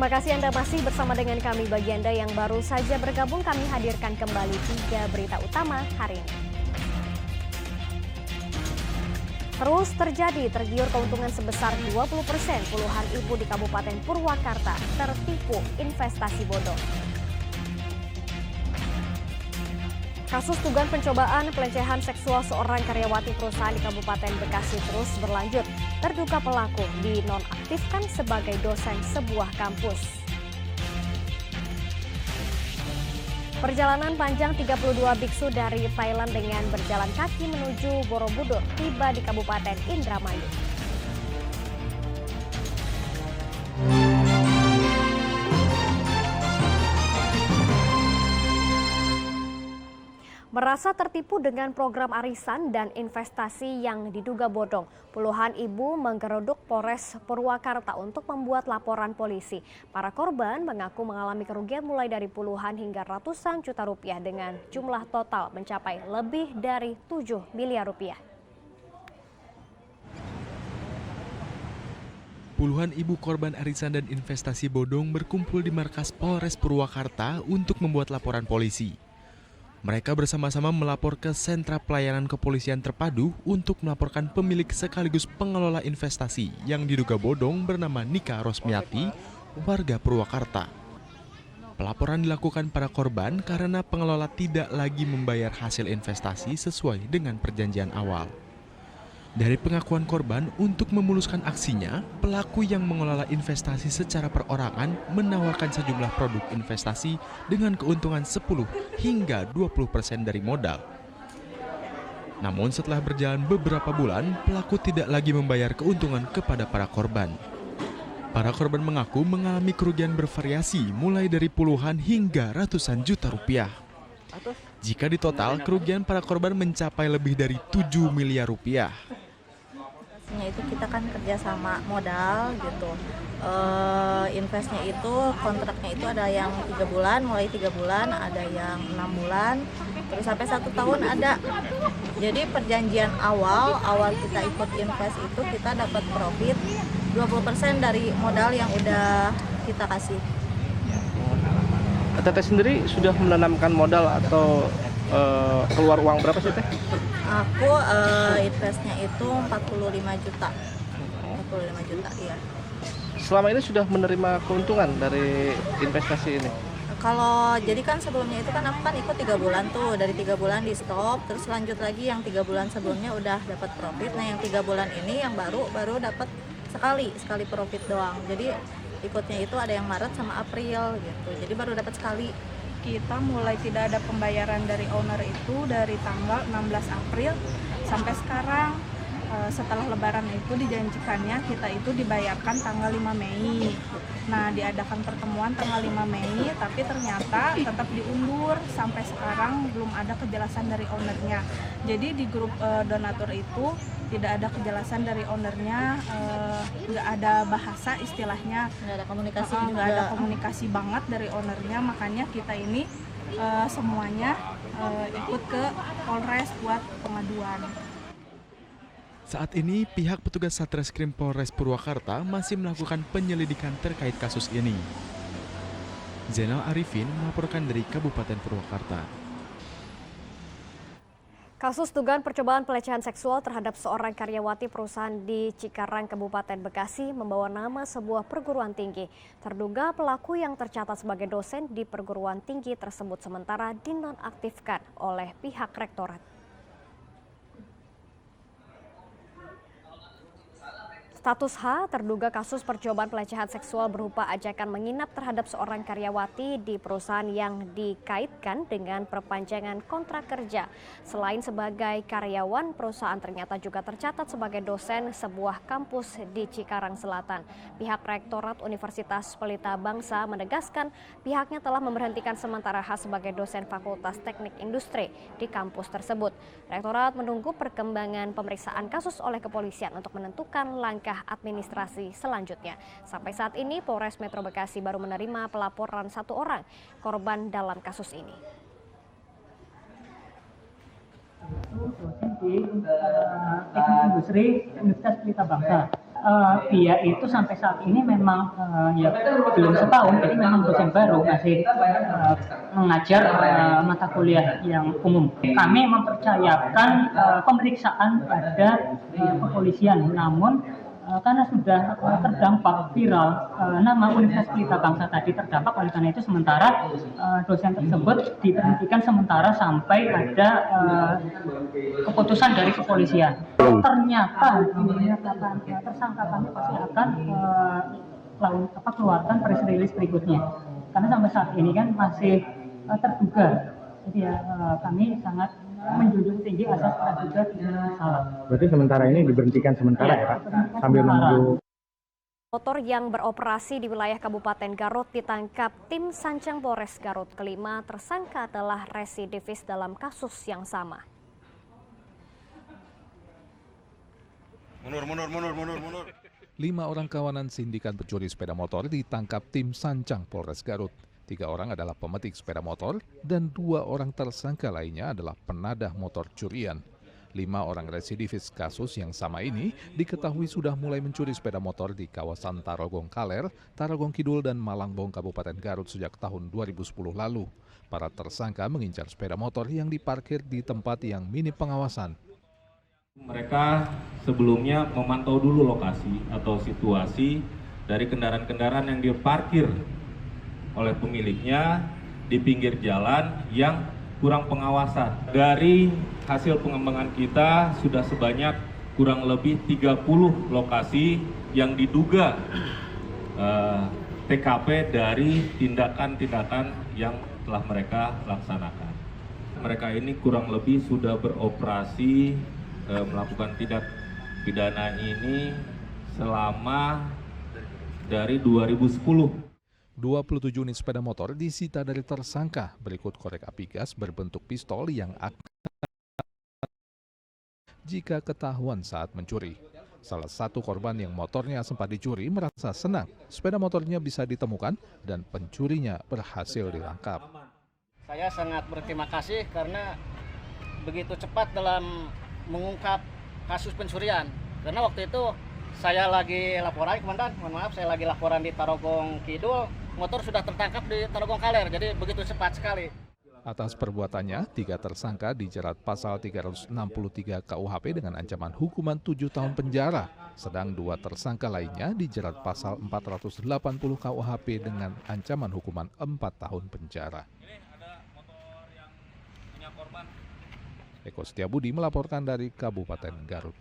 Terima kasih Anda masih bersama dengan kami. Bagi Anda yang baru saja bergabung, kami hadirkan kembali 3 berita utama hari ini. Terus tergiur keuntungan sebesar 20%. Puluhan ibu di Kabupaten Purwakarta tertipu investasi bodong. Kasus dugaan pencobaan pelecehan seksual seorang karyawati perusahaan di Kabupaten Bekasi terus berlanjut. Terduga pelaku dinonaktifkan sebagai dosen sebuah kampus. Perjalanan panjang 32 biksu dari Thailand dengan berjalan kaki menuju Borobudur tiba di Kabupaten Indramayu. Merasa tertipu dengan program arisan dan investasi yang diduga bodong, puluhan ibu menggeruduk Polres Purwakarta untuk membuat laporan polisi. Para korban mengaku mengalami kerugian mulai dari puluhan hingga ratusan juta rupiah dengan jumlah total mencapai lebih dari 7 miliar rupiah. Puluhan ibu korban arisan dan investasi bodong berkumpul di markas Polres Purwakarta untuk membuat laporan polisi. Mereka bersama-sama melapor ke Sentra Pelayanan Kepolisian Terpadu untuk melaporkan pemilik sekaligus pengelola investasi yang diduga bodong bernama Nika Rosmiati, warga Purwakarta. Pelaporan dilakukan para korban karena pengelola tidak lagi membayar hasil investasi sesuai dengan perjanjian awal. Dari pengakuan korban, untuk memuluskan aksinya, pelaku yang mengelola investasi secara perorangan menawarkan sejumlah produk investasi dengan keuntungan 10 hingga 20% dari modal. Namun setelah berjalan beberapa bulan, pelaku tidak lagi membayar keuntungan kepada para korban. Para korban mengaku mengalami kerugian bervariasi mulai dari puluhan hingga ratusan juta rupiah. Jika ditotal, kerugian para korban mencapai lebih dari 7 miliar rupiah. Itu kita kan kerja sama modal gitu. Investnya itu kontraknya itu ada yang 3 bulan, mulai 3 bulan, ada yang 6 bulan, terus sampai 1 tahun ada. Jadi perjanjian awal kita ikut invest itu kita dapat profit 20% dari modal yang udah kita kasih. Teteh sendiri sudah menanamkan modal atau keluar uang berapa sih Teh? Aku investnya itu 45 juta. 45 juta, iya. Selama ini sudah menerima keuntungan dari investasi ini? Kalau jadi kan sebelumnya itu kan aku kan ikut 3 bulan tuh, dari 3 bulan di stop, terus lanjut lagi yang 3 bulan sebelumnya udah dapat profit. Nah yang 3 bulan ini yang baru dapat sekali profit doang. Jadi ikutnya itu ada yang Maret sama April gitu, jadi baru dapat sekali. Kita mulai tidak ada pembayaran dari owner itu dari tanggal 16 April sampai sekarang. Setelah lebaran itu dijanjikannya kita itu dibayarkan tanggal 5 Mei. Nah, diadakan pertemuan tanggal 5 Mei, tapi ternyata tetap diundur sampai sekarang belum ada kejelasan dari ownernya. Jadi di grup donatur itu tidak ada kejelasan dari ownernya, nggak ada bahasa istilahnya, Nggak ada komunikasi juga. nggak ada komunikasi banget dari ownernya, makanya kita ini semuanya ikut ke Polres buat pengaduan. Saat ini, pihak petugas Satreskrim Polres Purwakarta masih melakukan penyelidikan terkait kasus ini. Zainal Arifin melaporkan dari Kabupaten Purwakarta. Kasus dugaan percobaan pelecehan seksual terhadap seorang karyawati perusahaan di Cikarang, Kabupaten Bekasi membawa nama sebuah perguruan tinggi. Terduga pelaku yang tercatat sebagai dosen di perguruan tinggi tersebut sementara dinonaktifkan oleh pihak rektorat. Status H, terduga kasus percobaan pelecehan seksual berupa ajakan menginap terhadap seorang karyawati di perusahaan yang dikaitkan dengan perpanjangan kontrak kerja. Selain sebagai karyawan, perusahaan ternyata juga tercatat sebagai dosen sebuah kampus di Cikarang Selatan. Pihak Rektorat Universitas Pelita Bangsa menegaskan pihaknya telah memberhentikan sementara H sebagai dosen Fakultas Teknik Industri di kampus tersebut. Rektorat menunggu perkembangan pemeriksaan kasus oleh kepolisian untuk menentukan langkah administrasi selanjutnya. Sampai saat ini Polres Metro Bekasi baru menerima pelaporan 1 orang korban dalam kasus ini. Dosen di Teknik Industri Universitas Pelita Bangsa. dia itu sampai saat ini memang ya belum setahun, jadi memang dosen baru, masih mengajar mata kuliah yang umum. Kami mempercayakan pemeriksaan pada kepolisian, namun karena sudah terdampak viral nama Universitas Pelita Bangsa tadi terdampak, oleh karena itu sementara dosen tersebut diberhentikan sementara sampai ada keputusan dari kepolisian. Ternyata tersangka kami pasti akan keluarkan press release berikutnya, karena sampai saat ini kan masih terduga. Jadi ya kami sangat menjunjung tinggi asas praduga tidak bersalah. Berarti sementara ini diberhentikan sementara ya Pak? Sambil menunggu. Motor yang beroperasi di wilayah Kabupaten Garut ditangkap tim Sancang Polres Garut. Kelima tersangka adalah residivis dalam kasus yang sama. Mundur. 5 orang kawanan sindikat pencuri sepeda motor ditangkap tim Sancang Polres Garut. 3 orang adalah pemetik sepeda motor dan 2 orang tersangka lainnya adalah penadah motor curian. 5 orang residivis kasus yang sama ini diketahui sudah mulai mencuri sepeda motor di kawasan Tarogong Kaler, Tarogong Kidul, dan Malangbong, Kabupaten Garut sejak tahun 2010 lalu. Para tersangka mengincar sepeda motor yang diparkir di tempat yang minim pengawasan. Mereka sebelumnya memantau dulu lokasi atau situasi dari kendaraan-kendaraan yang diparkir oleh pemiliknya di pinggir jalan yang kurang pengawasan. Dari hasil pengembangan kita sudah sebanyak kurang lebih 30 lokasi yang diduga TKP dari tindakan-tindakan yang telah mereka laksanakan. Mereka ini kurang lebih sudah beroperasi melakukan tindak pidana ini selama dari 2010. 27 unit sepeda motor disita dari tersangka, berikut korek api gas berbentuk pistol yang akan jika ketahuan saat mencuri. Salah satu korban yang motornya sempat dicuri merasa senang sepeda motornya bisa ditemukan dan pencurinya berhasil ditangkap. Saya sangat berterima kasih karena begitu cepat dalam mengungkap kasus pencurian. Karena waktu itu saya lagi laporan, Komandan, mohon maaf, saya lagi laporan di Tarogong Kidul, motor sudah tertangkap di Tarogong Kaler, jadi begitu cepat sekali. Atas perbuatannya, 3 tersangka dijerat pasal 363 KUHP dengan ancaman hukuman 7 tahun penjara, sedang 2 tersangka lainnya dijerat pasal 480 KUHP dengan ancaman hukuman 4 tahun penjara. Eko Setiabudi melaporkan dari Kabupaten Garut.